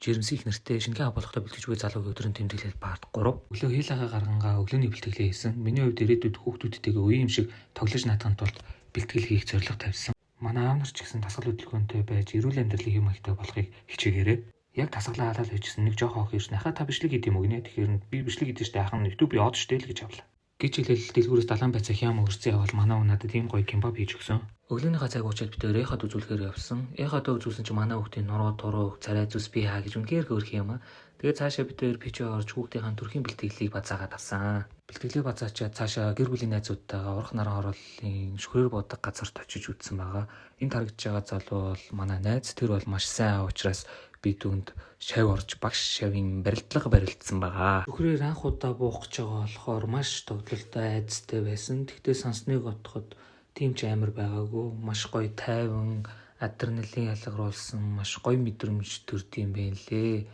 Жирэмсэх нэртэй шингээ авахлахтай бэлтгэж буй залуугийн өдрийн тэмдэглэл парт 3. Өглөө хийлаага гаргангаа өглөөний бэлтгэлээ хийсэн. Миний хувьд ирээдүйд хүүхдүүдтэйгээ үеийн юм шиг тоглож наадахын тулд бэлтгэл хийх зорилго тавьсан. Манай аав нар ч гэсэн дасгал хөдөлгөөнтэй байж эрүүл амьдралын юм ихтэй болохыг хичээгээрэй. Яг дасгалаа халаал хийчихсэн нэг жоох охин ирсэн. Ахаа та бичлэг хийдэм үү гинэ. Тэгэхээр би бичлэг хийдэж штэ ахын YouTube яваад штэ л гэж авлаа. Гэж хэлэл дэлгүүрээс далайн байцаа хям өрцөн явал манай унаад тийм гоё кимбаб хийж өгсөн. Өглөөнийхөө цаг уучаад бид эхад үзүүлэхээр явсан. Эхад үзүүлсэн чи манай хүүхдийн нуруу туруу царай зүс би хаа гэж үнээр хөөрх юм аа. Тэгээд цаашаа бид пичээ орж хүүхдийн төрхийн бэлтгэлийг базаагаад авсан. Бэлтгэлээ базаачаад цаашаа гэр бүлийн найзуудтайгаа урах наран хорооллын шүрээр бодог газарт очиж үзсэн байгаа. Энд харагдж байгаа залуу бол манай найз, тэр бол маш сайн учраас би түүнд шав орж багш шавын барилдлага барилдсан байгаа. Шүхрээр анх удаа буух гэж байгаа болохоор маш тоглолтой айцтай байсан. Тэгтээ сансныг бодоход тийм ч амар байгаагүй. Маш гоё тайван, адреналин ялгаруулсан, маш гоё мэдрэмж төрдөм байх лээ.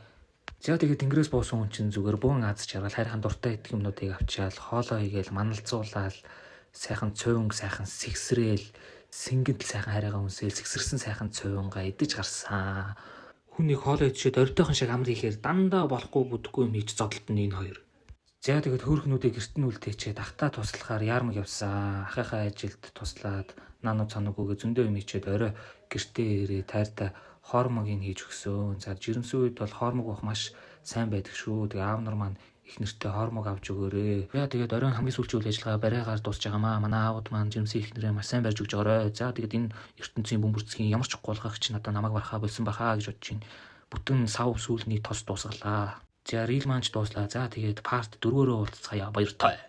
За тэгээд тэнгэрээс буусан хүн чинь зүгээр бөөн аз жаргал хайрхан дуртай идэх юмнуудыг авчаал, хоолоо хийгээл, маналзуулаад, сайхан цойнг, сайхан сэгсрээл, сингэл сайхан хайраагаа үнсээл, сэгсэрсэн сайхан цойнгаа идэж гарсан. Хүнийг хоолоо идчихэд оройтойхон шиг амар хийхээр дандаа болохгүй бүдэггүй юм хийж зодтолт нь энэ хоёр. За тэгээд хөөрхнүүдийг гэрт нь үлдээчээд ахтаа туслахаар яармаг явсан. Ахыхаа ажилд туслаад наануу цанаггүйгээ зөндөө юм хийчээд орой гэртээ ирээ тайртай хоормогийг хийж өгсөн. За жирэмсэн үед бол хоормог авах маш сайн байдаг шүү. Тэгээ аав нар маань их нэртэй хоормог авч өгөөрэй. За тэгээд оройн хамгийн сүүлчийн үйл ажиллагаа барайгаар дуусч байгаамаа. Манай аауд маань жирэмсэн их нэрээ маш сайн барьж өгч өгөөрэй. За тэгээд энэ ертөнцийн бөмбөрцгийн ямар ч гулгагч надад намайг барахаа болсон бахаа гэж бодож байна. Бүтэн сав сүүлний тос дуусгалаа. За рил маань ч дууслаа. За тэгээд парт 4-өөр уулзцаая баяртай.